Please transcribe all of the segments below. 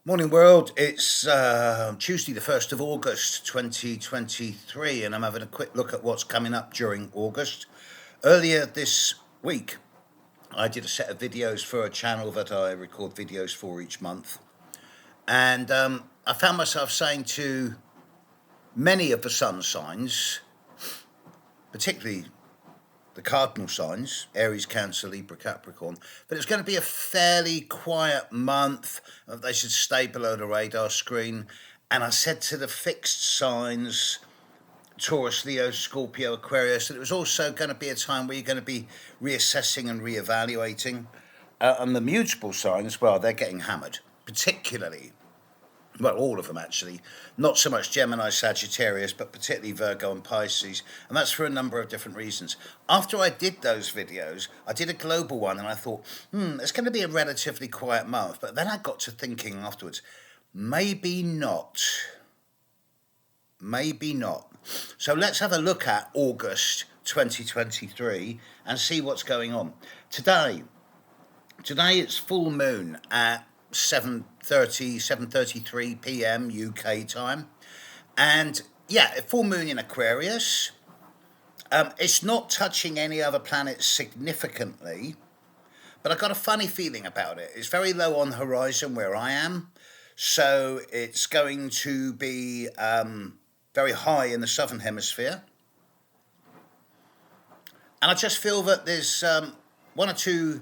Morning world, it's Tuesday the 1st of August 2023 and I'm having a quick look at what's coming up during August. Earlier this week I did a set of videos for a channel that I record videos for each month, and I found myself saying to many of the sun signs, particularly the cardinal signs, Aries, Cancer, Libra, Capricorn, but it's going to be a fairly quiet month. They should stay below the radar screen. And I said to the fixed signs, Taurus, Leo, Scorpio, Aquarius, that it was also going to be a time where you're going to be reassessing and reevaluating. And the mutable signs, well, they're getting hammered, particularly, well, all of them actually, not so much Gemini, Sagittarius, but particularly Virgo and Pisces, and that's for a number of different reasons. After I did those videos, I did a global one, and I thought, it's going to be a relatively quiet month, but then I got to thinking afterwards, maybe not. So let's have a look at August 2023 and see what's going on. Today it's full moon at 7:33 p.m. UK time, and full moon in Aquarius. It's not touching any other planets significantly, but I've got a funny feeling about it. It's very low on the horizon where I am, so it's going to be very high in the southern hemisphere, and I just feel that there's one or two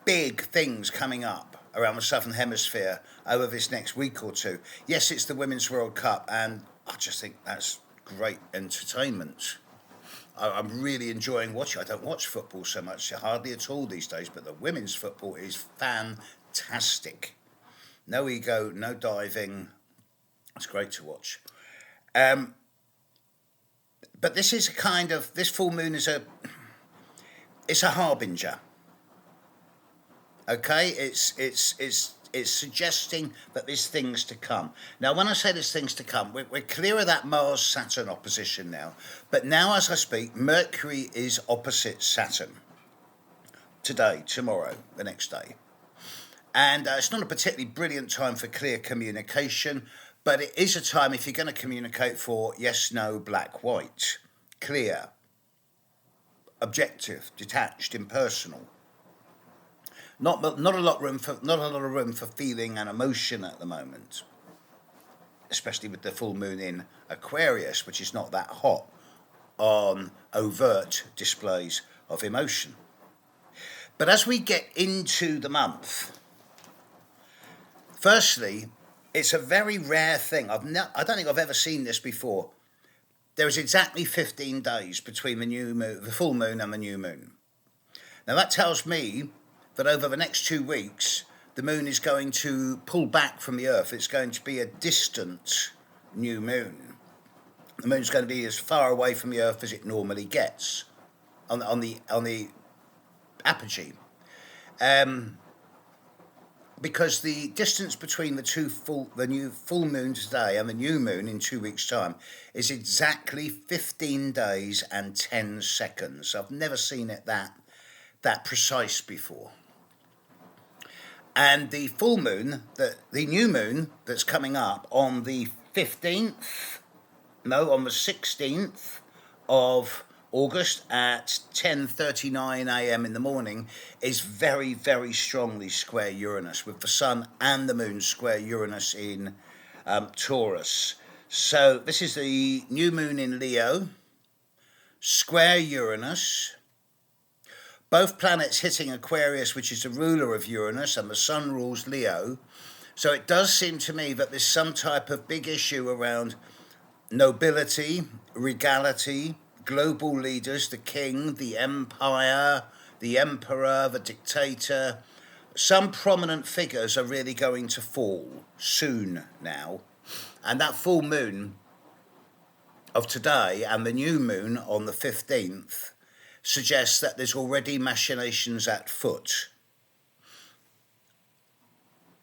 big things coming up around the southern hemisphere over this next week or two. Yes, it's the Women's World Cup, and I just think that's great entertainment. I'm really enjoying watching. I don't watch football so much, hardly at all these days, but the women's football is fantastic. No ego, no diving. It's great to watch. But this is this full moon is it's a harbinger. Okay, it's suggesting that there's things to come. Now, when I say there's things to come, we're clear of that Mars-Saturn opposition now. But now, as I speak, Mercury is opposite Saturn. Today, tomorrow, the next day. And it's not a particularly brilliant time for clear communication, but it is a time if you're going to communicate for yes, no, black, white. Clear, objective, detached, impersonal. Not a lot of room for feeling and emotion at the moment, especially with the full moon in Aquarius, which is not that hot on overt displays of emotion. But as we get into the month, firstly, it's a very rare thing. I don't think I've ever seen this before. There is exactly 15 days between the full moon and the new moon. Now that tells me that over the next 2 weeks, the moon is going to pull back from the Earth. It's going to be a distant new moon. The moon's going to be as far away from the Earth as it normally gets on the apogee, because the distance between the new full moon today and the new moon in 2 weeks' time is exactly 15 days and 10 seconds. I've never seen it that precise before. And the full moon, the new moon that's coming up on the 16th of August at 10:39 a.m. in the morning, is very, very strongly square Uranus, with the sun and the moon square Uranus in Taurus. So this is the new moon in Leo, square Uranus. Both planets hitting Aquarius, which is the ruler of Uranus, and the sun rules Leo. So it does seem to me that there's some type of big issue around nobility, regality, global leaders, the king, the empire, the emperor, the dictator. Some prominent figures are really going to fall soon now. And that full moon of today and the new moon on the 15th suggests that there's already machinations at foot.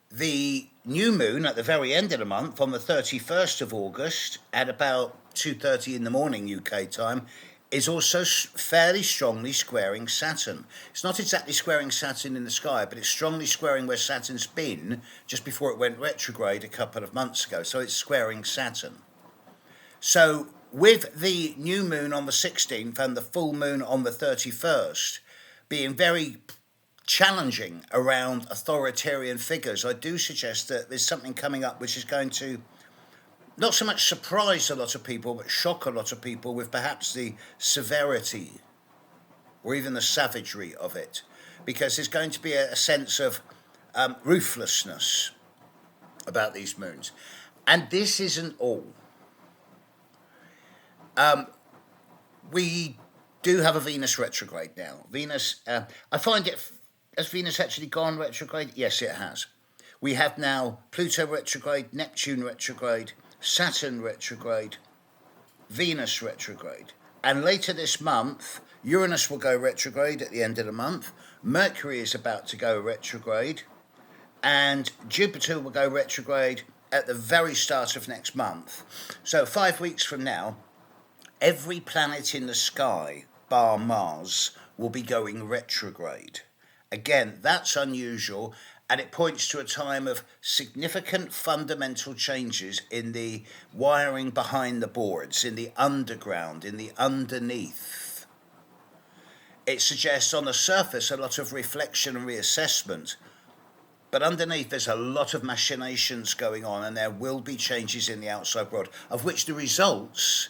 The new moon at the very end of the month, on the 31st of August, at about 2:30 in the morning UK time, is also fairly strongly squaring Saturn. It's not exactly squaring Saturn in the sky, but it's strongly squaring where Saturn's been just before it went retrograde a couple of months ago. So it's squaring Saturn. So with the new moon on the 16th and the full moon on the 31st being very challenging around authoritarian figures, I do suggest that there's something coming up which is going to not so much surprise a lot of people, but shock a lot of people with perhaps the severity or even the savagery of it, because there's going to be a sense of ruthlessness about these moons. And this isn't all. We do have a Venus retrograde now. Venus, I find it, has Venus actually gone retrograde? Yes, it has. We have now Pluto retrograde, Neptune retrograde, Saturn retrograde, Venus retrograde. And later this month, Uranus will go retrograde at the end of the month. Mercury is about to go retrograde. And Jupiter will go retrograde at the very start of next month. So 5 weeks from now, every planet in the sky, bar Mars, will be going retrograde. Again, that's unusual, and it points to a time of significant fundamental changes in the wiring behind the boards, in the underground, in the underneath. It suggests on the surface a lot of reflection and reassessment, but underneath there's a lot of machinations going on, and there will be changes in the outside world, of which the results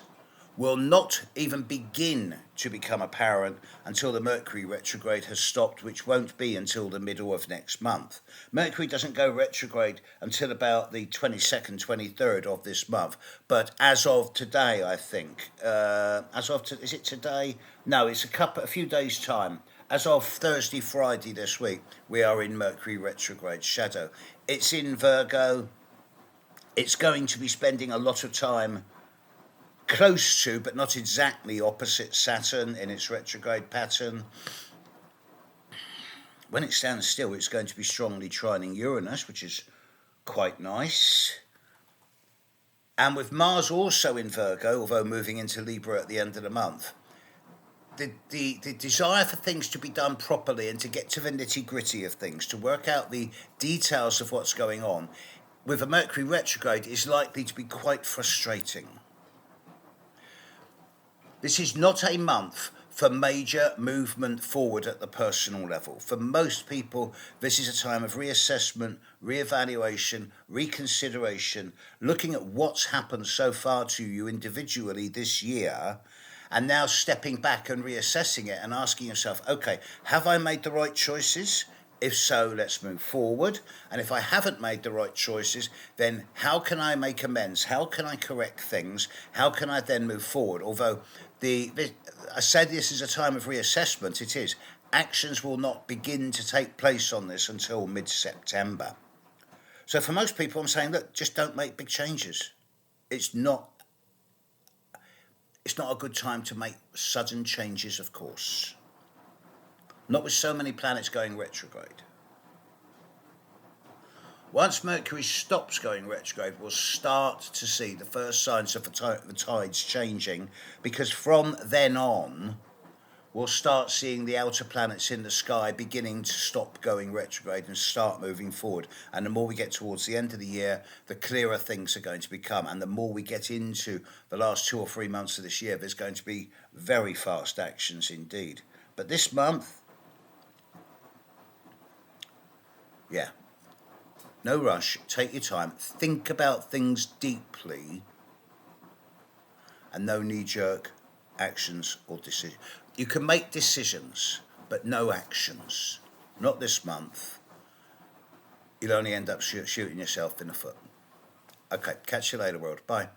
will not even begin to become apparent until the Mercury retrograde has stopped, which won't be until the middle of next month. Mercury doesn't go retrograde until about the 22nd, 23rd of this month. But as of today, I think, is it today? No, it's a few days' time. As of Thursday, Friday this week, we are in Mercury retrograde shadow. It's in Virgo. It's going to be spending a lot of time close to, but not exactly opposite Saturn in its retrograde pattern. When it stands still, it's going to be strongly trining Uranus, which is quite nice. And with Mars also in Virgo, although moving into Libra at the end of the month, the desire for things to be done properly and to get to the nitty-gritty of things, to work out the details of what's going on, with a Mercury retrograde is likely to be quite frustrating. This is not a month for major movement forward at the personal level. For most people, this is a time of reassessment, reevaluation, reconsideration, looking at what's happened so far to you individually this year, and now stepping back and reassessing it and asking yourself, okay, have I made the right choices? If so, let's move forward. And if I haven't made the right choices, then how can I make amends? How can I correct things? How can I then move forward? Although I said this is a time of reassessment, it is. Actions will not begin to take place on this until mid-September. So for most people, I'm saying, look, just don't make big changes. It's not a good time to make sudden changes, of course. Not with so many planets going retrograde. Once Mercury stops going retrograde, we'll start to see the first signs of the tides changing, because from then on, we'll start seeing the outer planets in the sky beginning to stop going retrograde and start moving forward. And the more we get towards the end of the year, the clearer things are going to become. And the more we get into the last 2 or 3 months of this year, there's going to be very fast actions indeed. But this month, yeah, no rush, take your time, think about things deeply, and no knee-jerk actions or decisions. You can make decisions, but no actions. Not this month. You'll only end up shooting yourself in the foot. Okay, catch you later, world. Bye.